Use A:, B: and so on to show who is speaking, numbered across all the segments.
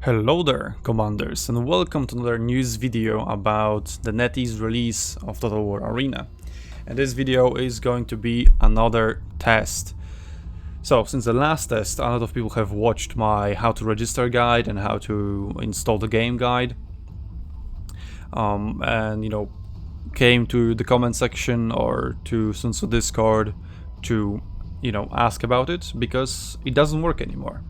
A: Hello there, commanders, and welcome to another news video about the NetEase release of Total War Arena. And this video is going to be another test. So, since the last test, a lot of people have watched my how to register guide and how to install the game guide. And came to the comment section or to SUNTZU Discord to, ask about it because it doesn't work anymore.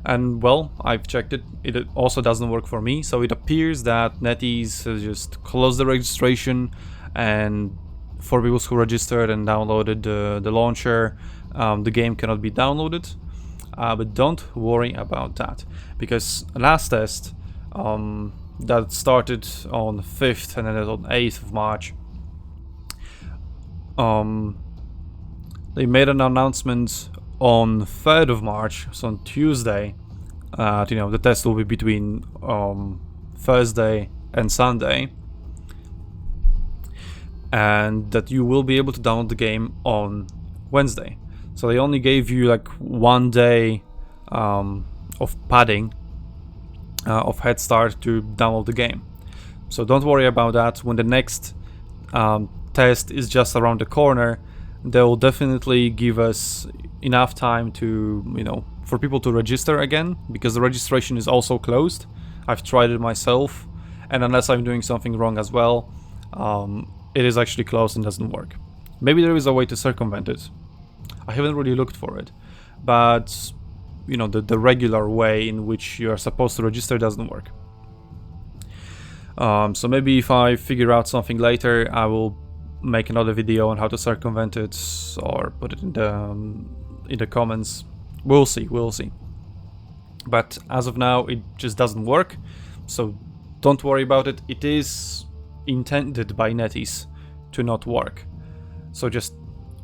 A: And well, I've checked it, it also doesn't work for me, so it appears that NetEase has just closed the registration, and for people who registered and downloaded the launcher, the game cannot be downloaded. But don't worry about that, because last test that started on 5th and ended on 8th of March, they made an announcement on 3rd of March, so on Tuesday, the test will be between Thursday and Sunday, and that you will be able to download the game on Wednesday. So they only gave you like 1 day of padding, of head start to download the game. So don't worry about that. When the next test is just around the corner, they will definitely give us enough time to, for people to register again, because the registration is also closed. I've tried it myself, and unless I'm doing something wrong as well, it is actually closed and doesn't work. Maybe there is a way to circumvent it. I haven't really looked for it, but the regular way in which you are supposed to register doesn't work. So maybe if I figure out something later, I will make another video on how to circumvent it or put it in the comments. We'll see. But as of now, it just doesn't work, so don't worry about it. It is intended by NetEase to not work, so just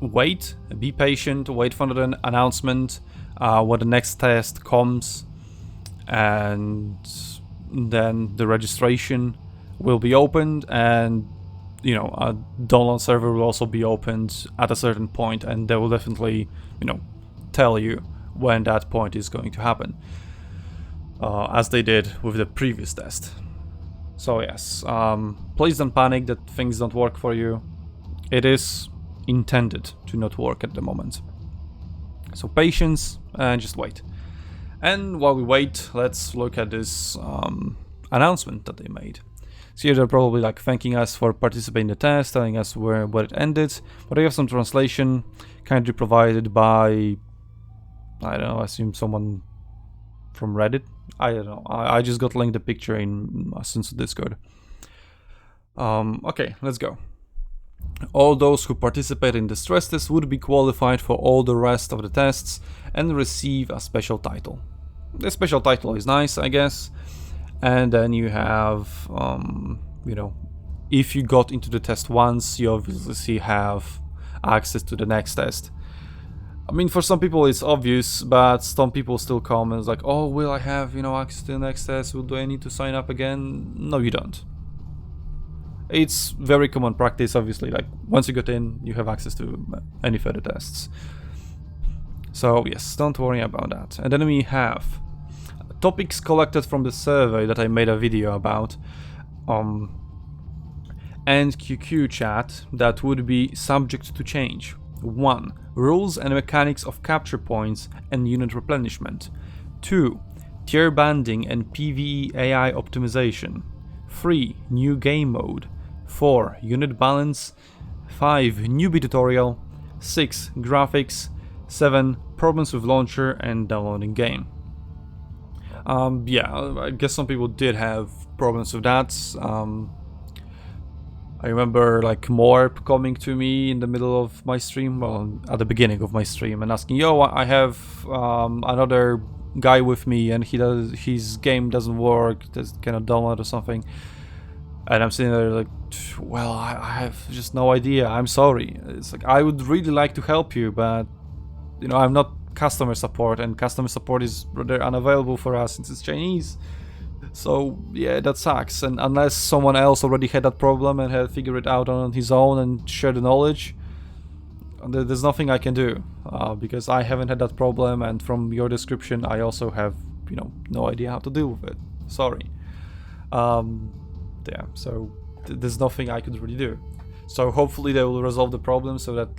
A: wait, be patient, wait for the announcement when the next test comes, and then the registration will be opened, and a download server will also be opened at a certain point, and they will definitely tell you when that point is going to happen, as they did with the previous test. So yes, please don't panic that things don't work for you. It is intended to not work at the moment, so patience and just wait. And while we wait, let's look at this announcement that they made. So here they're probably like thanking us for participating in the test, telling us where it ended, but I have some translation kindly provided by, I don't know, I assume someone from Reddit. I don't know. I just got linked the picture in SUNTZU Discord. Okay, let's go. All those who participate in the stress test would be qualified for all the rest of the tests and receive a special title. The special title is nice, I guess. And then you have, if you got into the test once, you obviously have access to the next test. I mean, for some people it's obvious, but some people still come and it's like, oh, will I have, access to the next test? Do I need to sign up again? No, you don't. It's very common practice, obviously, like once you get in, you have access to any further tests. So yes, don't worry about that. And then we have topics collected from the survey that I made a video about, and QQ chat that would be subject to change. 1. Rules and mechanics of capture points and unit replenishment. 2. Tier banding and PvE AI optimization. 3. New game mode. 4. Unit balance. 5. Newbie tutorial. 6. Graphics. 7. Problems with launcher and downloading game. Yeah, I guess some people did have problems with that. I remember like Morp coming to me in the middle of my stream, well, at the beginning of my stream, and asking, yo, I have another guy with me and his game doesn't work, cannot download or something. And I'm sitting there like, well, I have just no idea, I'm sorry. It's like, I would really like to help you, but I'm not customer support, and customer support is rather unavailable for us since it's Chinese. So yeah, that sucks. And unless someone else already had that problem and had figured it out on his own and shared the knowledge, there's nothing I can do, because I haven't had that problem, and from your description I also have no idea how to deal with it. Sorry. Yeah, so there's nothing I could really do. So hopefully they will resolve the problem so that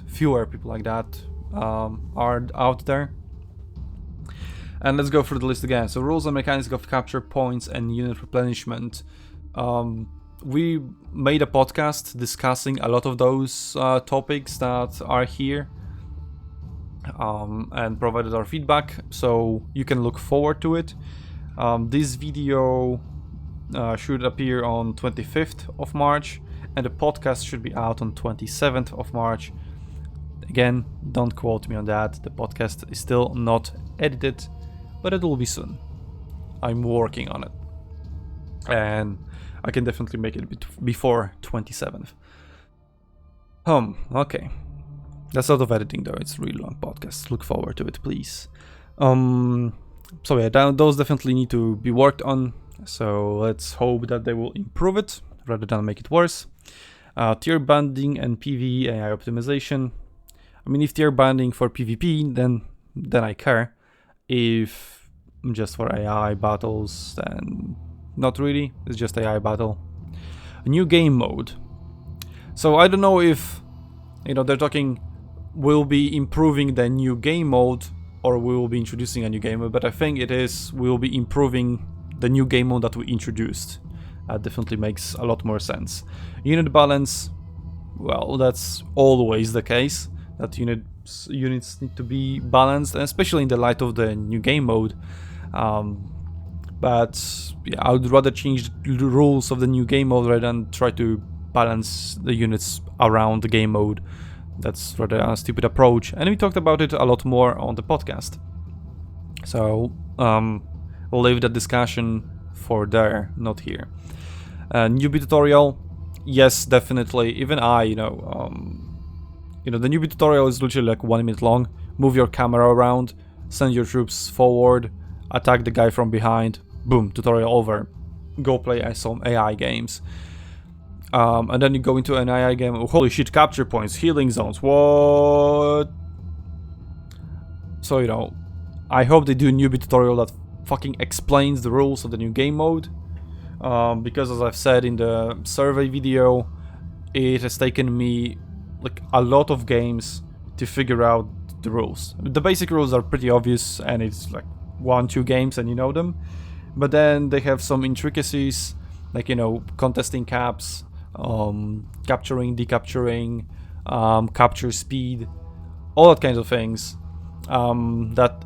A: fewer people like that are out there. And let's go through the list again. So rules and mechanics of capture points and unit replenishment. We made a podcast discussing a lot of those topics that are here and provided our feedback, so you can look forward to it. This video should appear on 25th of March, and the podcast should be out on 27th of March. Again, don't quote me on that. The podcast is still not edited, but it will be soon. I'm working on it, and I can definitely make it before 27th. Okay. That's a lot of editing though, it's a really long podcast. Look forward to it, please. So yeah, those definitely need to be worked on. So let's hope that they will improve it rather than make it worse. Tier banding and PvE AI optimization. I mean, if tier banding for PvP, then I care. If just for AI battles, then not really. It's just AI battle. A new game mode. So I don't know if they're talking will be improving the new game mode or we will be introducing a new game mode, but I think it is we will be improving the new game mode that we introduced. That definitely makes a lot more sense. Unit balance, well, that's always the case, that units need to be balanced, especially in the light of the new game mode. But yeah, I would rather change the rules of the new game mode rather than try to balance the units around the game mode. That's rather a stupid approach, and we talked about it a lot more on the podcast. So we'll leave that discussion for there, not here. Newbie tutorial, yes, definitely. Even I, the newbie tutorial is literally like 1 minute long. Move your camera around, send your troops forward, attack the guy from behind, boom, tutorial over. Go play some AI games. And then you go into an AI game, oh, holy shit, capture points, healing zones, what? So, I hope they do a newbie tutorial that fucking explains the rules of the new game mode. Because as I've said in the survey video, it has taken me like a lot of games to figure out the rules. The basic rules are pretty obvious and it's like 1-2 games and you know them. But then they have some intricacies, like, contesting caps, capturing, decapturing, capture speed, all that kinds of things that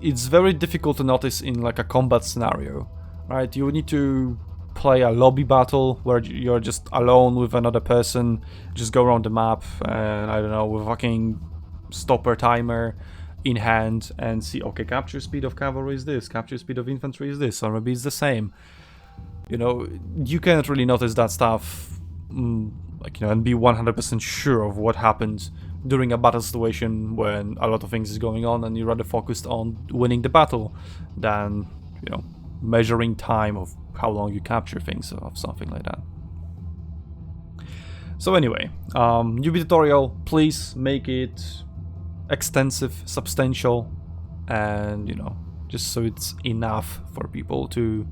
A: it's very difficult to notice in like a combat scenario, right? You need to play a lobby battle where you're just alone with another person, just go around the map and I don't know, with a fucking stopper timer in hand and see, okay, capture speed of cavalry is this, capture speed of infantry is this, or maybe it's the same. You cannot really notice that stuff, and be 100% sure of what happened during a battle situation when a lot of things is going on and you're rather focused on winning the battle than, measuring time of how long you capture things or something like that. So anyway, newbie tutorial, please make it extensive, substantial, and, just so it's enough for people to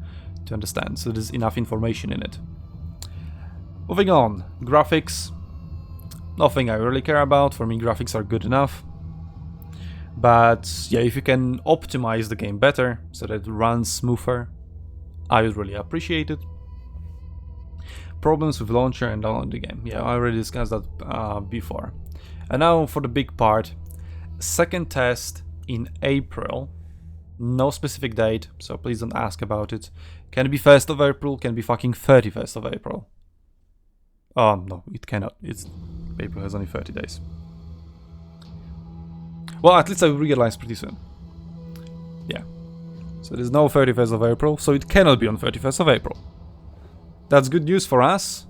A: understand, so there's enough information in it. Moving on, graphics. Nothing I really care about. For me, graphics are good enough. But yeah, if you can optimize the game better so that it runs smoother, I would really appreciate it. Problems with launcher and download the game. Yeah, I already discussed that before. And now for the big part. Second test in April. No specific date, so please don't ask about it. Can it be 1st of April? Can it be fucking 31st of April? No, it cannot. April has only 30 days. Well, at least I will realize pretty soon. Yeah. So there's no 31st of April, so it cannot be on 31st of April. That's good news for us.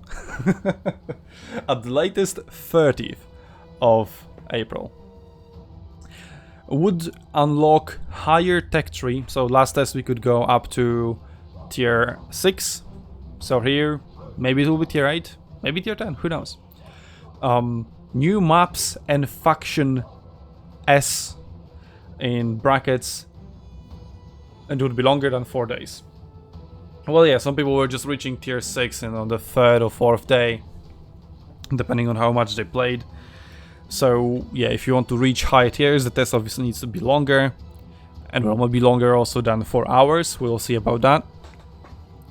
A: At the latest, 30th of April. Would unlock higher tech tree. So last test we could go up to tier 6. So here, maybe it will be tier 8. Maybe tier 10, who knows. New maps and faction S in brackets and it would be longer than 4 days. Well, yeah, some people were just reaching tier 6 and on the 3rd or 4th day, depending on how much they played. So yeah, if you want to reach high tiers, the test obviously needs to be longer, and will be longer also than 4 hours. We'll see about that.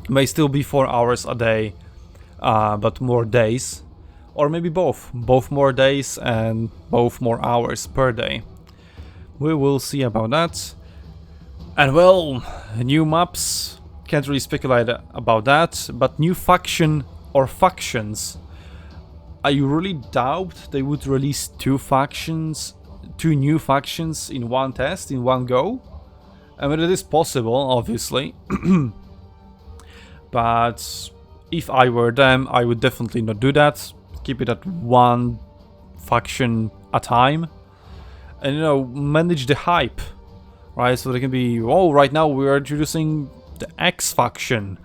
A: May still be 4 hours a day, but more days, or maybe both more days and both more hours per day. We will see about that. And well, new maps, can't really speculate about that, but new faction or factions, I really doubt they would release two new factions in one test, in one go. I mean, it is possible, obviously, but if I were them, I would definitely not do that. Keep it at one faction a time, and manage the hype, right? So they can be, oh, right now we are introducing the X faction,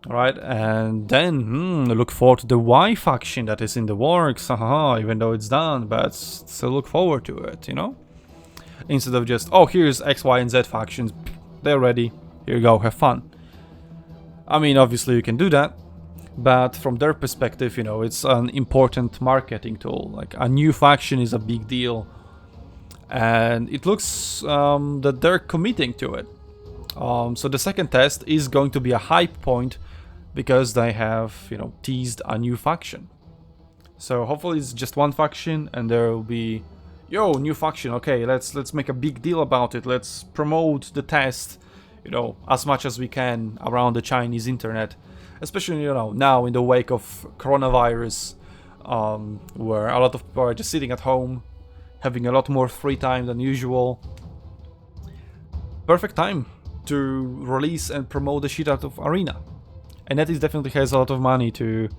A: right? And then look forward to the Y faction that is in the works, even though it's done, but still look forward to it, instead of just, oh, here's X, Y, and Z factions, they're ready, here you go, have fun. I mean, obviously you can do that, but from their perspective, it's an important marketing tool. Like, a new faction is a big deal, and it looks that they're committing to it. So the second test is going to be a hype point because they have, teased a new faction. So hopefully it's just one faction, and there will be, yo, new faction. Okay, let's make a big deal about it. Let's promote the test, as much as we can around the Chinese internet, especially now in the wake of coronavirus, where a lot of people are just sitting at home, having a lot more free time than usual. Perfect time to release and promote the shit out of Arena. And NetEase definitely has a lot of money to,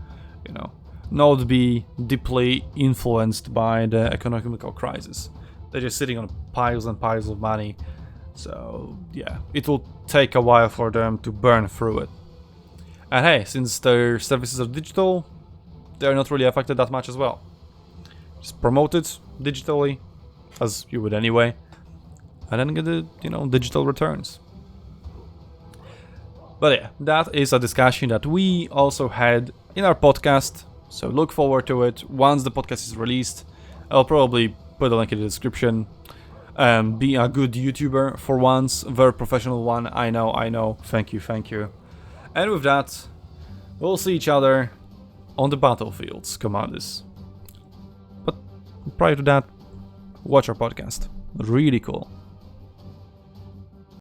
A: not be deeply influenced by the economical crisis. They're just sitting on piles and piles of money. So yeah, it will take a while for them to burn through it. And hey, since their services are digital, they're not really affected that much as well. Just promote it digitally, as you would anyway, and then get the, digital returns. But yeah, that is a discussion that we also had in our podcast, so look forward to it. Once the podcast is released, I'll probably put a link in the description. Be a good YouTuber for once, very professional one, I know, thank you. And with that, we'll see each other on the battlefields, commanders. But prior to that, watch our podcast, really cool.